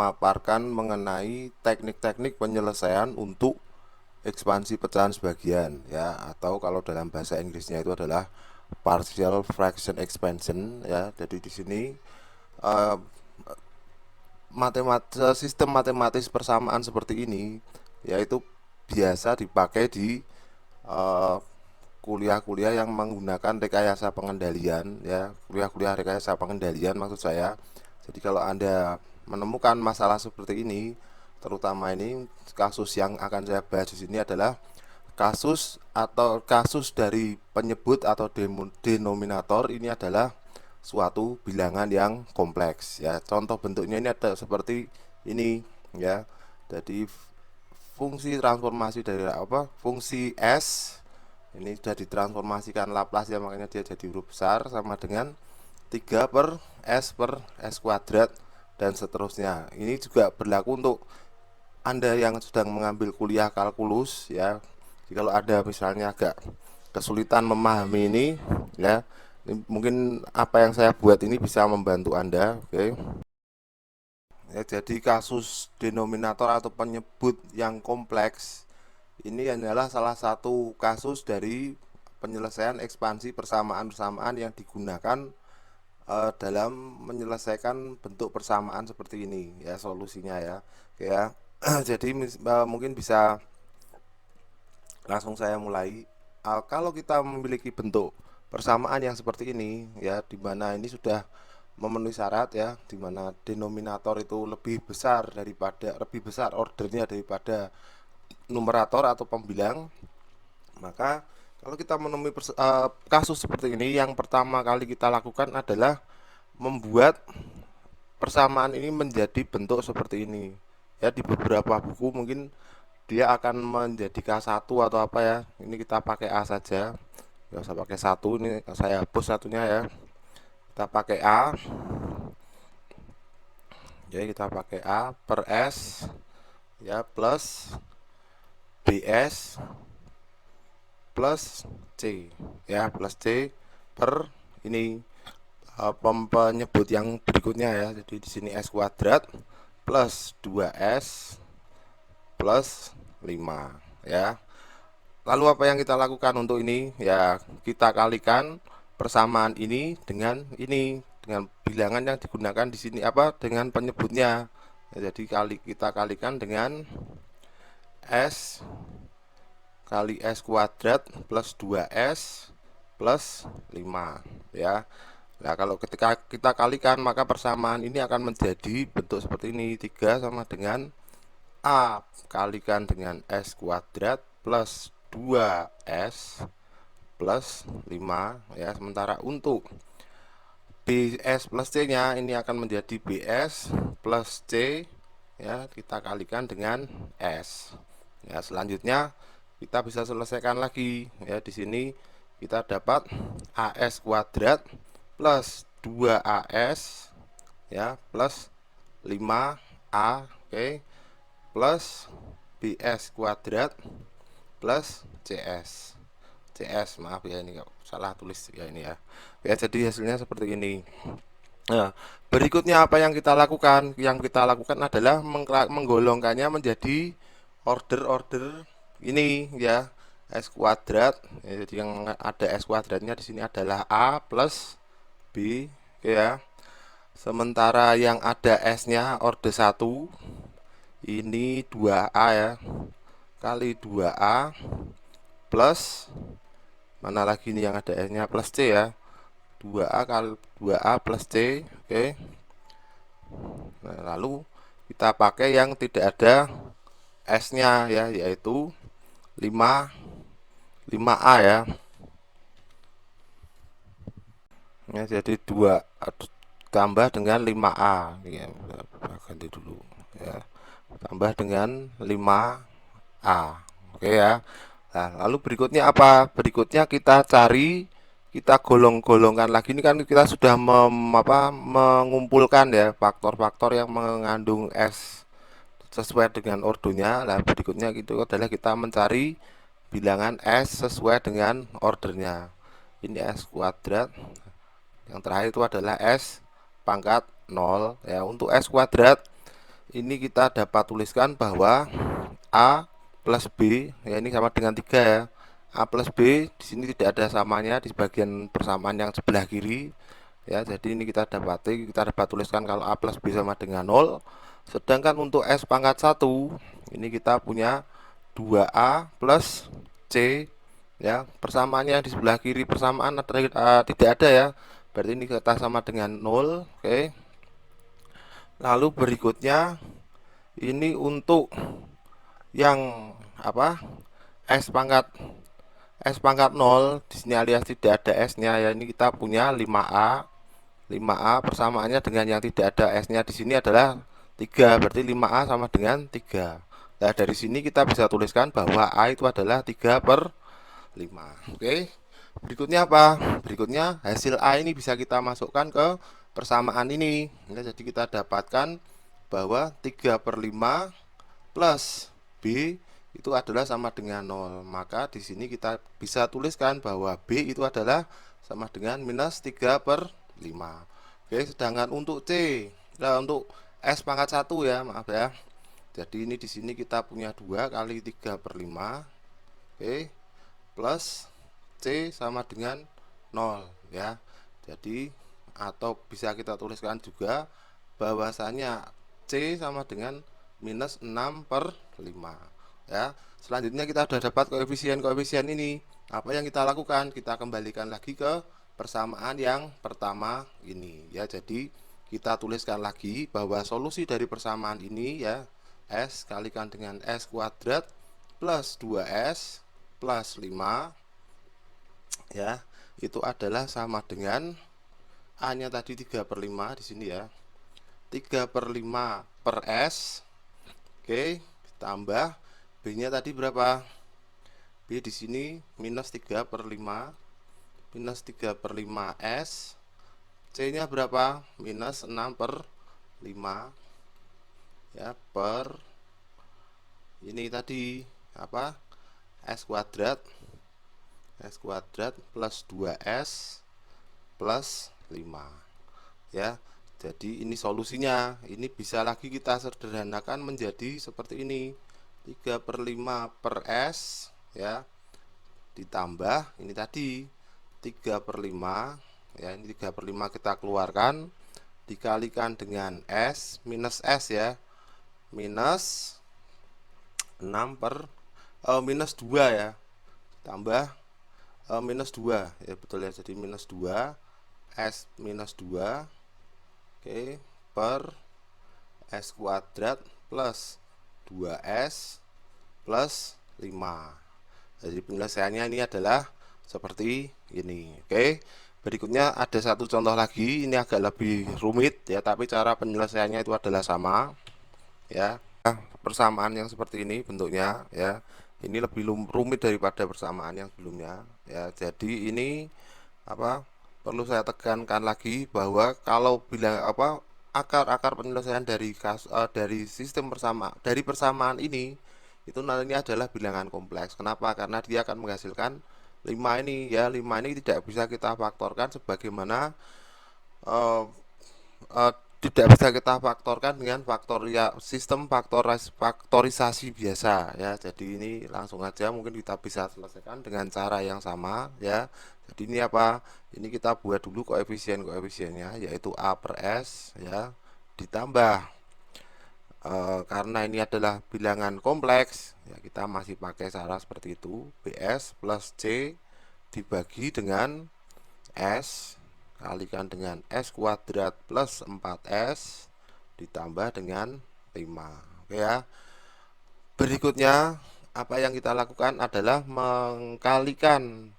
memaparkan mengenai teknik-teknik penyelesaian untuk ekspansi pecahan sebagian ya, atau kalau dalam bahasa Inggrisnya itu adalah partial fraction expansion ya. Jadi di sini eh, sistem matematis persamaan seperti ini yaitu biasa dipakai di eh, kuliah-kuliah yang menggunakan rekayasa pengendalian ya, kuliah-kuliah rekayasa pengendalian maksud saya. Jadi kalau Anda menemukan masalah seperti ini, terutama ini kasus yang akan saya bahas di sini adalah kasus dari penyebut atau denominator ini adalah suatu bilangan yang kompleks ya. Contoh bentuknya ini ada seperti ini ya. Jadi fungsi transformasi dari apa? Fungsi S ini sudah ditransformasikan Laplace ya, makanya dia jadi huruf besar sama dengan 3 per S kuadrat dan seterusnya. Ini juga berlaku untuk Anda yang sedang mengambil kuliah kalkulus ya. Jadi kalau ada misalnya agak kesulitan memahami ini ya, ini mungkin apa yang saya buat ini bisa membantu Anda. Oke. Ya, jadi kasus denominator atau penyebut yang kompleks ini adalah salah satu kasus dari penyelesaian ekspansi persamaan-persamaan yang digunakan dalam menyelesaikan bentuk persamaan seperti ini ya, solusinya ya. Ya. Jadi mungkin bisa langsung saya mulai. Kalau kita memiliki bentuk persamaan yang seperti ini ya, di mana ini sudah memenuhi syarat ya, di mana denominator itu lebih besar ordernya daripada numerator atau pembilang, maka kalau kita menemui kasus seperti ini, yang pertama kali kita lakukan adalah membuat persamaan ini menjadi bentuk seperti ini. Ya, di beberapa buku mungkin dia akan menjadi K1 atau apa ya. Ini kita pakai A saja. Nggak usah pakai satu, ini saya hapus satunya ya. Kita pakai A. Jadi kita pakai A per S ya, plus BS plus C ya, plus C per ini penyebut yang berikutnya ya. Jadi di sini S kuadrat plus 2S plus 5 ya. Lalu apa yang kita lakukan untuk ini ya, kita kalikan persamaan ini dengan bilangan yang digunakan di sini apa, dengan penyebutnya ya. Jadi kita kalikan dengan S kali S kuadrat plus 2S plus 5 ya. Nah, kalau ketika kita kalikan maka persamaan ini akan menjadi bentuk seperti ini. 3 sama dengan A kalikan dengan S kuadrat plus 2S plus 5 ya. Sementara untuk BS plus C nya ini akan menjadi BS plus C ya, kita kalikan dengan S ya. Selanjutnya kita bisa selesaikan lagi ya. Di sini kita dapat AS kuadrat plus 2AS ya plus 5A, oke, plus BS kuadrat plus CS maaf ya, ini salah tulis ya ini ya. Ya, jadi hasilnya seperti ini. Nah, berikutnya apa yang kita lakukan? Yang kita lakukan adalah menggolongkannya menjadi order-order ini ya, S kuadrat ya. Jadi yang ada S kuadratnya di sini adalah A plus B ya. Sementara yang ada S-nya order 1 ini 2A ya, kali 2A plus mana lagi nih yang ada S-nya plus C ya. 2A kali 2A plus C, oke. Nah, lalu kita pakai yang tidak ada S-nya ya, yaitu 5A ya. Ya, jadi 2 tambah dengan 5A ya, ganti dulu ya. Tambah dengan 5A. Oke ya. Nah, lalu berikutnya apa? Berikutnya kita golong-golongkan lagi. Ini kan kita sudah mengumpulkan ya faktor-faktor yang mengandung S sesuai dengan ordernya. Nah, berikutnya itu adalah kita mencari bilangan S sesuai dengan ordernya. Ini S kuadrat. Yang terakhir itu adalah S pangkat 0 ya. Untuk S kuadrat ini kita dapat tuliskan bahwa A plus B ya ini sama dengan 3 ya. A plus B di sini tidak ada samanya di bagian persamaan yang sebelah kiri ya. Jadi ini kita dapat tuliskan kalau A plus B sama dengan 0. Sedangkan untuk S pangkat 1 ini kita punya 2A plus C ya. Persamaannya di sebelah kiri persamaan tidak ada ya. Berarti ini kita sama dengan 0. Oke. Lalu berikutnya ini untuk yang apa? S pangkat S pangkat 0 di sini alias tidak ada S-nya ya. Ini kita punya 5A. 5A persamaannya dengan yang tidak ada S-nya di sini adalah 3. Berarti 5A sama dengan 3. Nah, dari sini kita bisa tuliskan bahwa A itu adalah 3/5. Oke. Berikutnya apa? Berikutnya hasil A ini bisa kita masukkan ke persamaan ini. Nah, jadi kita dapatkan bahwa 3/5 plus B itu adalah sama dengan 0. Maka di sini kita bisa tuliskan bahwa B itu adalah sama dengan minus 3/5. Oke, sedangkan untuk C, nah untuk S pangkat 1 ya, maaf ya. Jadi ini di sini kita punya 2 kali 3/5. Oke, plus C sama dengan 0 ya. Jadi atau bisa kita tuliskan juga bahwasanya C sama dengan minus 6/5 ya. Selanjutnya kita sudah dapat koefisien-koefisien ini. Apa yang kita lakukan? Kita kembalikan lagi ke persamaan yang pertama ini ya. Jadi kita tuliskan lagi bahwa solusi dari persamaan ini ya, S kalikan dengan S kuadrat plus 2S plus 5 ya, itu adalah sama dengan A nya tadi 3/5 di sini ya, 3/5 per S. Oke, tambah B nya tadi berapa? B di sini minus 3/5 minus 3/5 S. C nya berapa? Minus 6/5 ya, per ini tadi apa? S kuadrat plus 2S plus 5 ya. Jadi ini solusinya. Ini bisa lagi kita sederhanakan menjadi seperti ini, 3/5 per S ya, ditambah ini tadi 3/5 ya. Ini 3/5 kita keluarkan, dikalikan dengan S minus S ya, minus 6 per minus 2 ya, tambah minus 2 ya, betul ya. Jadi minus 2 S minus 2 oke, per S kuadrat plus 2S plus 5. Jadi penyelesaiannya ini adalah seperti ini. Oke, berikutnya ada satu contoh lagi. Ini agak lebih rumit ya, tapi cara penyelesaiannya itu adalah sama ya. Persamaan yang seperti ini bentuknya ya, ini lebih rumit daripada persamaan yang sebelumnya ya. Jadi ini apa, perlu saya tekankan lagi bahwa kalau bilang apa, akar-akar penyelesaian dari sistem dari persamaan ini itu nantinya adalah bilangan kompleks. Kenapa? Karena dia akan menghasilkan 5 ini ya. 5 ini tidak bisa kita faktorkan sebagaimana eh, eh, tidak bisa kita faktorkan dengan sistem faktorisasi biasa ya. Jadi ini langsung aja mungkin kita bisa selesaikan dengan cara yang sama ya. Jadi ini apa? Ini kita buat dulu koefisiennya yaitu A per S ya, ditambah karena ini adalah bilangan kompleks ya, kita masih pakai cara seperti itu, BS plus C dibagi dengan S kalikan dengan S kuadrat plus 4S ditambah dengan 5. Oke ya. Berikutnya apa yang kita lakukan adalah mengkalikan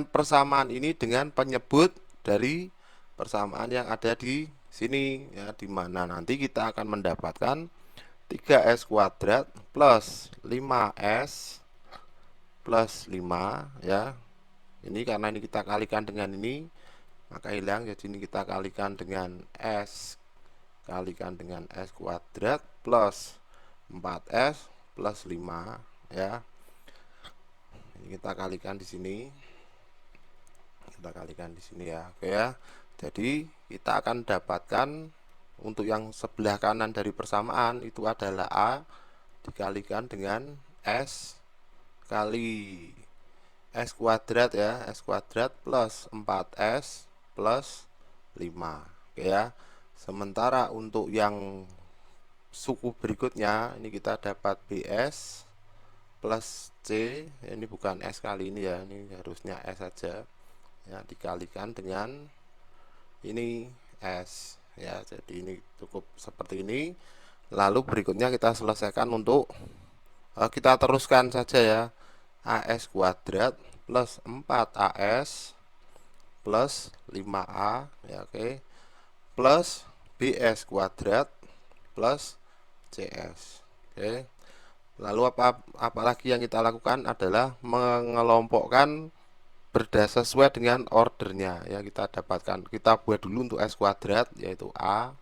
persamaan ini dengan penyebut dari persamaan yang ada di sini ya, dimana nanti kita akan mendapatkan 3S kuadrat plus 5S plus 5 ya. Ini karena ini kita kalikan dengan ini maka hilang, jadi ini kita kalikan dengan S kalikan dengan S kuadrat plus 4S plus 5 ya. Ini kita kalikan di sini, kita kalikan di sini ya. Oke ya. Jadi kita akan dapatkan untuk yang sebelah kanan dari persamaan itu adalah A dikalikan dengan S kali S kuadrat ya, S kuadrat plus 4S plus 5. Oke ya. Sementara untuk yang suku berikutnya ini kita dapat BS plus C, ini bukan S kali ini ya, ini harusnya S saja ya, dikalikan dengan ini S ya. Jadi ini cukup seperti ini. Lalu berikutnya kita selesaikan untuk kita teruskan saja ya, AS kuadrat plus 4AS plus 5A ya, oke, plus BS kuadrat plus CS. Oke. Lalu apalagi yang kita lakukan adalah mengelompokkan sesuai dengan ordernya ya, kita dapatkan. Kita buat dulu untuk S kuadrat yaitu A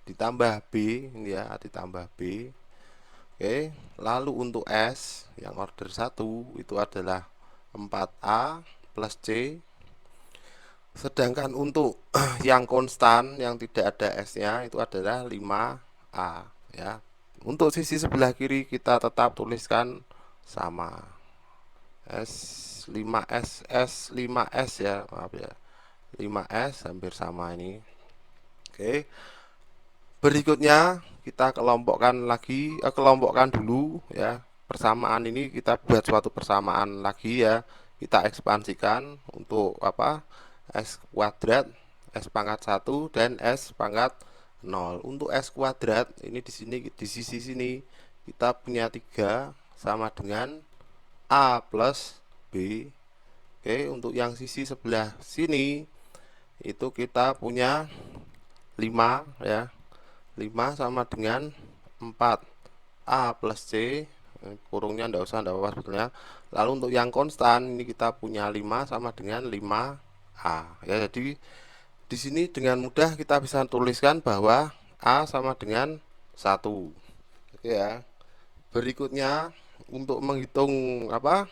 ditambah B ini ya, A ditambah B. Oke, lalu untuk S yang order 1 itu adalah 4A plus C. Sedangkan untuk yang konstan yang tidak ada S-nya itu adalah 5A ya. Untuk sisi sebelah kiri kita tetap tuliskan sama S5S, S5S ya, maaf ya, 5S hampir sama ini. Oke, berikutnya kita kelompokkan lagi, kelompokkan dulu ya, persamaan ini kita buat suatu persamaan lagi ya, kita ekspansikan untuk apa, S kuadrat, S pangkat 1 dan S pangkat 0. Untuk S kuadrat ini di sini, di sisi sini kita punya 3 sama dengan A plus B. Oke, untuk yang sisi sebelah sini itu kita punya 5 ya. 5 sama dengan 4 A plus C, kurungnya enggak usah, enggak apa-apa sebetulnya. Lalu untuk yang konstan ini kita punya 5 sama dengan 5A ya. Jadi di sini dengan mudah kita bisa tuliskan bahwa A sama dengan 1. Oke ya. Berikutnya untuk menghitung apa,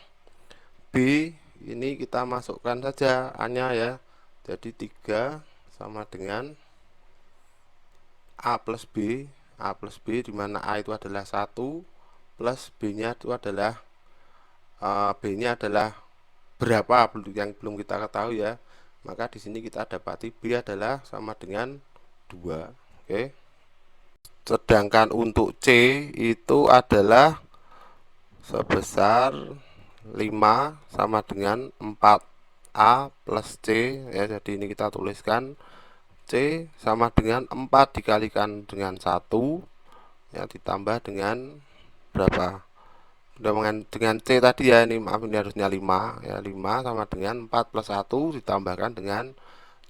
B ini kita masukkan saja A-nya ya. Jadi 3 sama dengan A plus B, A plus B, di mana A itu adalah 1 plus B-nya itu adalah B-nya adalah berapa yang belum kita ketahui ya. Maka di sini kita dapati B adalah sama dengan 2. Oke. Sedangkan untuk C itu adalah sebesar 5 sama dengan 4A plus C ya. Jadi ini kita tuliskan C sama dengan 4 dikalikan dengan 1 ya, ditambah dengan berapa, dengan C tadi ya, ini maaf ini harusnya 5 ya, 5 sama dengan 4 plus 1 ditambahkan dengan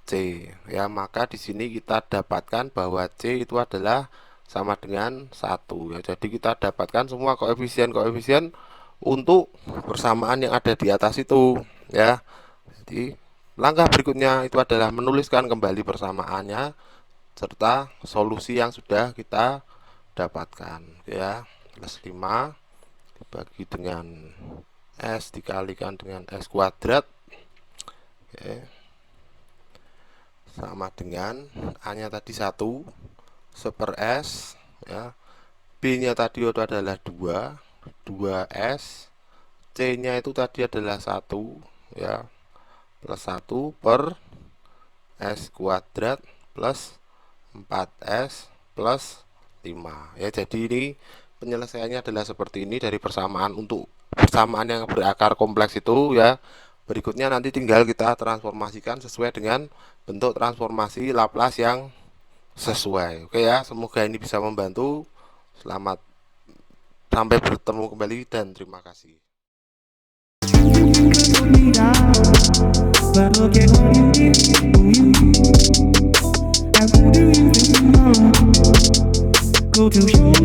C ya. Maka di sini kita dapatkan bahwa C itu adalah sama dengan 1 ya. Jadi kita dapatkan semua koefisien-koefisien untuk persamaan yang ada di atas itu ya. Jadi langkah berikutnya itu adalah menuliskan kembali persamaannya serta solusi yang sudah kita dapatkan ya. Plus 5 dibagi dengan S dikalikan dengan S kuadrat, oke, sama dengan A nya tadi 1 super S ya, B nya tadi itu adalah 2S, C nya itu tadi adalah 1 ya, plus 1 per S kuadrat plus 4S plus 5 ya. Jadi ini penyelesaiannya adalah seperti ini dari persamaan untuk persamaan yang berakar kompleks itu ya. Berikutnya nanti tinggal kita transformasikan sesuai dengan bentuk transformasi Laplace yang sesuai. Oke ya, semoga ini bisa membantu. Selamat, sampai bertemu kembali dan terima kasih. Go to show you